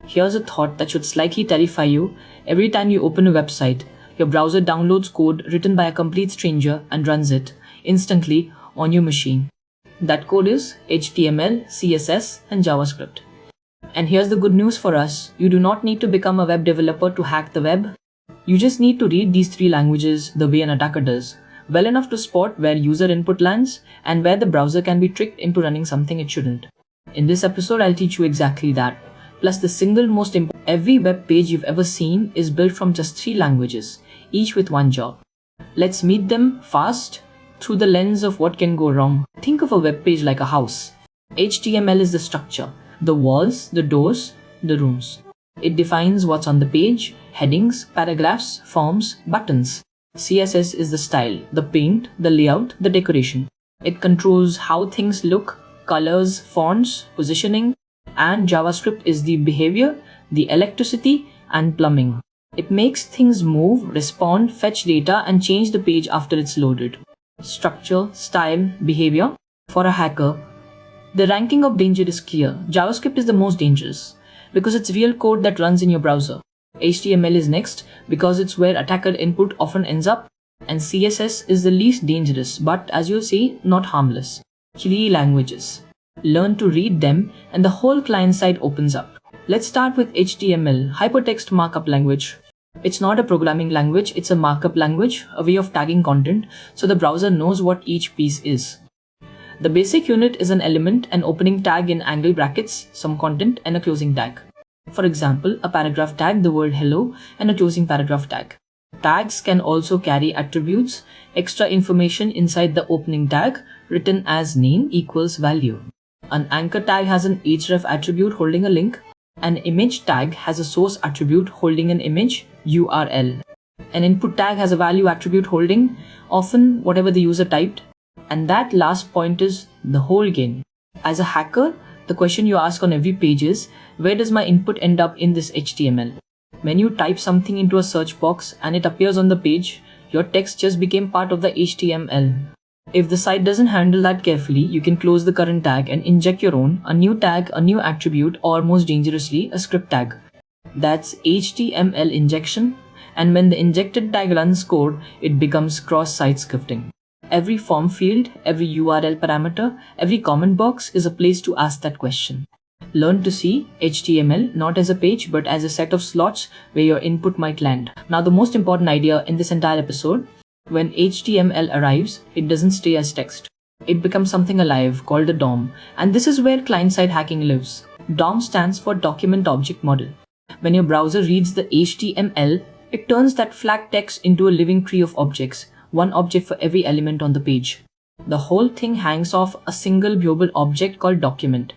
Here's a thought that should slightly terrify you. Every time you open a website, your browser downloads code written by a complete stranger and runs it instantly on your machine. That code is HTML, CSS, and JavaScript. And here's the good news for us. You do not need to become a web developer to hack the web. You just need to read these three languages the way an attacker does, well enough to spot where user input lands and where the browser can be tricked into running something it shouldn't. In this episode, I'll teach you exactly that. Plus, the single most important, every web page you've ever seen is built from just three languages, each with one job. Let's meet them fast through the lens of what can go wrong. Think of a web page like a house. HTML is the structure, the walls, the doors, the rooms. It defines what's on the page, headings, paragraphs, forms, buttons. CSS is the style, the paint, the layout, the decoration. It controls how things look, colors, fonts, positioning, and JavaScript is the behavior, the electricity, and plumbing. It makes things move, respond, fetch data, and change the page after it's loaded. Structure, style, behavior. For a hacker, the ranking of danger is clear. JavaScript is the most dangerous because it's real code that runs in your browser. HTML is next because it's where attacker input often ends up, and CSS is the least dangerous but, as you see, not harmless. 3 languages. Learn to read them and the whole client side opens up. Let's start with HTML, Hypertext Markup Language. It's not a programming language, it's a markup language, a way of tagging content so the browser knows what each piece is. The basic unit is an element, an opening tag in angle brackets, some content, and a closing tag. For example, a paragraph tag, the word hello, and a closing paragraph tag. Tags can also carry attributes, extra information inside the opening tag, written as name equals value. An anchor tag has an href attribute holding a link. An image tag has a source attribute holding an image, URL. An input tag has a value attribute holding, often whatever the user typed. And that last point is the whole game. As a hacker, the question you ask on every page is, where does my input end up in this HTML? When you type something into a search box and it appears on the page, your text just became part of the HTML. If the site doesn't handle that carefully, you can close the current tag and inject your own, a new tag, a new attribute, or most dangerously, a script tag. That's HTML injection, and when the injected tag runs code, it becomes cross-site scripting. Every form field, every URL parameter, every comment box is a place to ask that question. Learn to see HTML not as a page but as a set of slots where your input might land. Now the most important idea in this entire episode, when HTML arrives, it doesn't stay as text. It becomes something alive called a DOM, and this is where client-side hacking lives. DOM stands for Document Object Model. When your browser reads the HTML, it turns that flat text into a living tree of objects, one object for every element on the page. The whole thing hangs off a single global object called document.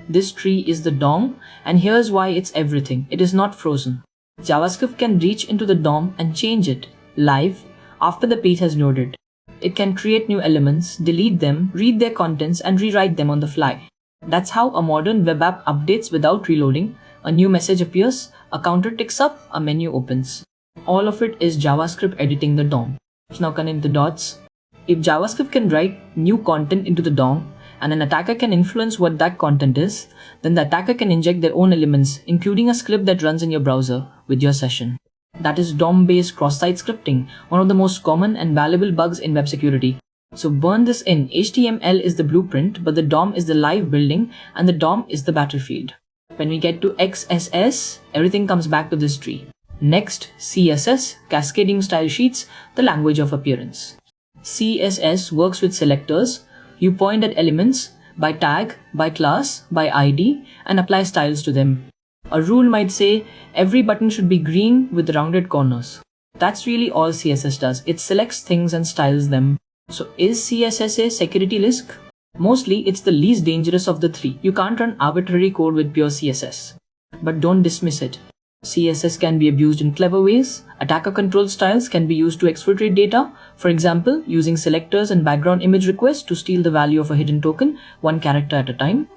This tree is the DOM, and here's why it's everything. It is not frozen. JavaScript can reach into the DOM and change it live after the page has loaded. It can create new elements, delete them, read their contents, and rewrite them on the fly. That's how a modern web app updates without reloading. A new message appears, a counter ticks up, a menu opens. All of it is JavaScript editing the DOM. Now connect the dots. If JavaScript can write new content into the DOM and an attacker can influence what that content is, then the attacker can inject their own elements, including a script that runs in your browser with your session. That is DOM-based cross-site scripting, one of the most common and valuable bugs in web security. So burn this in. HTML is the blueprint, but the DOM is the live building and the DOM is the battlefield. When we get to XSS, everything comes back to this tree. Next, CSS, Cascading Style Sheets, the language of appearance. CSS works with selectors. You point at elements by tag, by class, by ID, and apply styles to them. A rule might say every button should be green with rounded corners. That's really all CSS does. It selects things and styles them. So is CSS a security risk? Mostly, it's the least dangerous of the three. You can't run arbitrary code with pure CSS. But don't dismiss it. CSS can be abused in clever ways. Attacker control styles can be used to exfiltrate data. For example, using selectors and background image requests to steal the value of a hidden token, one character at a time.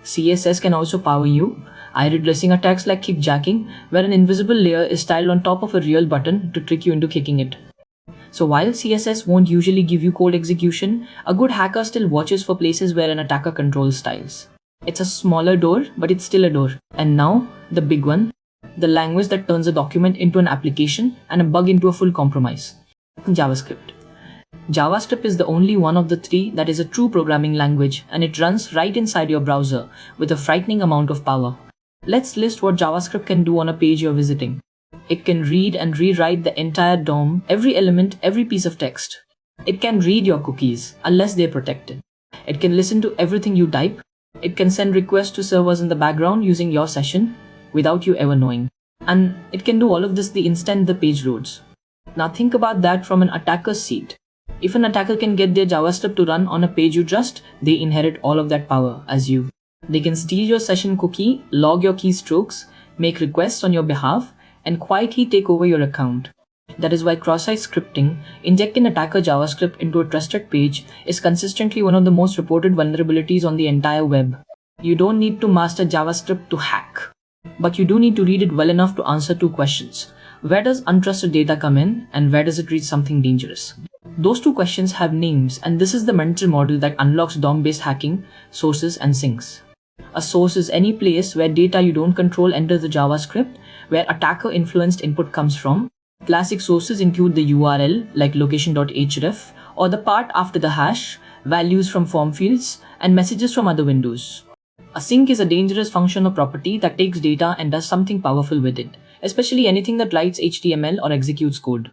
CSS can also power you. I read dressing attacks like kickjacking, where an invisible layer is styled on top of a real button to trick you into kicking it. So while CSS won't usually give you code execution, a good hacker still watches for places where an attacker controls styles. It's a smaller door, but it's still a door. And now, the big one, the language that turns a document into an application and a bug into a full compromise. JavaScript. JavaScript is the only one of the three that is a true programming language, and it runs right inside your browser with a frightening amount of power. Let's list what JavaScript can do on a page you're visiting. It can read and rewrite the entire DOM, every element, every piece of text. It can read your cookies, unless they're protected. It can listen to everything you type. It can send requests to servers in the background using your session without you ever knowing. And it can do all of this the instant the page loads. Now think about that from an attacker's seat. If an attacker can get their JavaScript to run on a page you trust, they inherit all of that power as you. They can steal your session cookie, log your keystrokes, make requests on your behalf, and quietly take over your account. That is why cross-site scripting, injecting attacker JavaScript into a trusted page, is consistently one of the most reported vulnerabilities on the entire web. You don't need to master JavaScript to hack, but you do need to read it well enough to answer two questions. Where does untrusted data come in, and where does it read something dangerous? Those two questions have names, and this is the mental model that unlocks DOM-based hacking, sources, and sinks. A source is any place where data you don't control enters the JavaScript, where attacker-influenced input comes from. Classic sources include the URL, like location.href, or the part after the hash, values from form fields, and messages from other windows. A sink is a dangerous function or property that takes data and does something powerful with it, especially anything that writes HTML or executes code.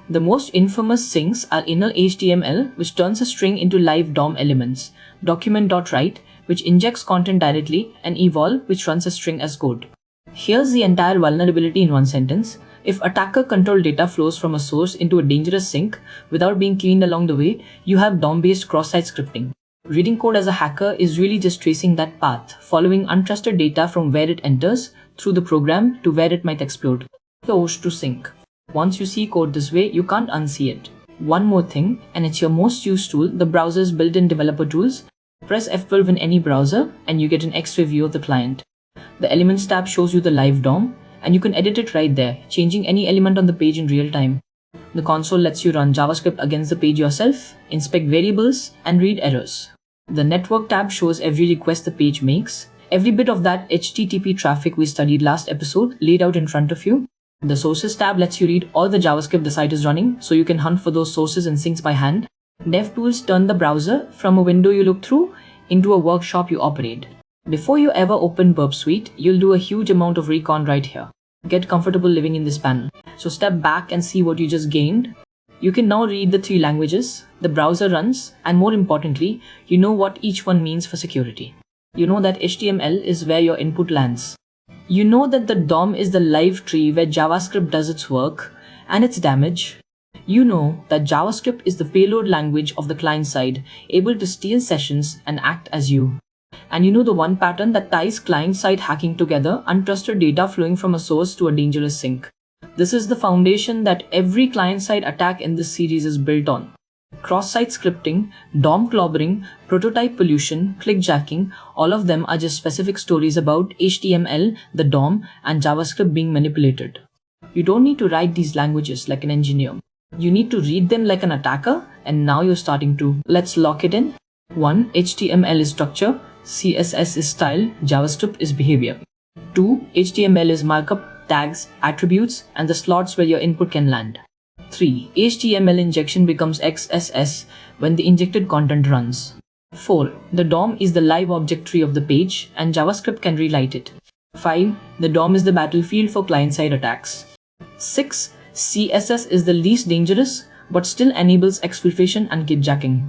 The most infamous sinks are inner HTML, which turns a string into live DOM elements, document.write, which injects content directly, and evolve, which runs a string as code. Here's the entire vulnerability in one sentence. If attacker-controlled data flows from a source into a dangerous sink without being cleaned along the way, you have DOM-based cross-site scripting. Reading code as a hacker is really just tracing that path, following untrusted data from where it enters through the program to where it might explode. The host to sink. Once you see code this way, you can't unsee it. One more thing, and it's your most used tool, the browser's built-in developer tools. Press F12 in any browser and you get an X-ray view of the client. The Elements tab shows you the live DOM, and you can edit it right there, changing any element on the page in real time. The console lets you run JavaScript against the page yourself, inspect variables, and read errors. The Network tab shows every request the page makes, every bit of that HTTP traffic we studied last episode laid out in front of you. The Sources tab lets you read all the JavaScript the site is running, so you can hunt for those sources and sinks by hand. DevTools turn the browser from a window you look through into a workshop you operate. Before you ever open Burp Suite, you'll do a huge amount of recon right here. Get comfortable living in this panel. So step back and see what you just gained. You can now read the three languages the browser runs, and more importantly, you know what each one means for security. You know that HTML is where your input lands. You know that the DOM is the live tree where JavaScript does its work and its damage. You know that JavaScript is the payload language of the client side, able to steal sessions and act as you. And you know the one pattern that ties client-side hacking together, untrusted data flowing from a source to a dangerous sink. This is the foundation that every client-side attack in this series is built on. Cross-site scripting, DOM clobbering, prototype pollution, clickjacking, all of them are just specific stories about HTML, the DOM, and JavaScript being manipulated. You don't need to write these languages like an engineer. You need to read them like an attacker, and now you're starting to. Let's lock it in. 1. HTML is structure, CSS is style, JavaScript is behavior. 2. HTML is markup, tags, attributes, and the slots where your input can land. 3. HTML injection becomes XSS when the injected content runs. 4. The DOM is the live object tree of the page, and JavaScript can rewrite it. 5. The DOM is the battlefield for client-side attacks. 6. CSS is the least dangerous, but still enables exfiltration and clickjacking.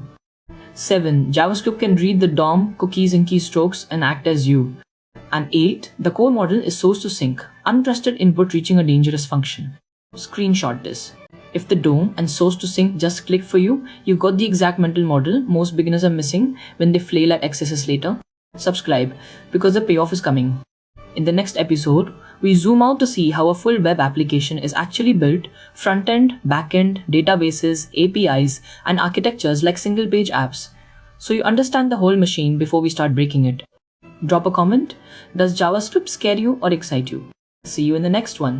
7. JavaScript can read the DOM, cookies, and keystrokes and act as you. And 8. The core model is source to sink, untrusted input reaching a dangerous function. Screenshot this. If the DOM and source to sink just click for you, you got the exact mental model most beginners are missing when they flail at XSS later. Subscribe, because the payoff is coming. In the next episode, we zoom out to see how a full web application is actually built, front-end, back-end, databases, APIs, and architectures like single-page apps, so you understand the whole machine before we start breaking it. Drop a comment. Does JavaScript scare you or excite you? See you in the next one.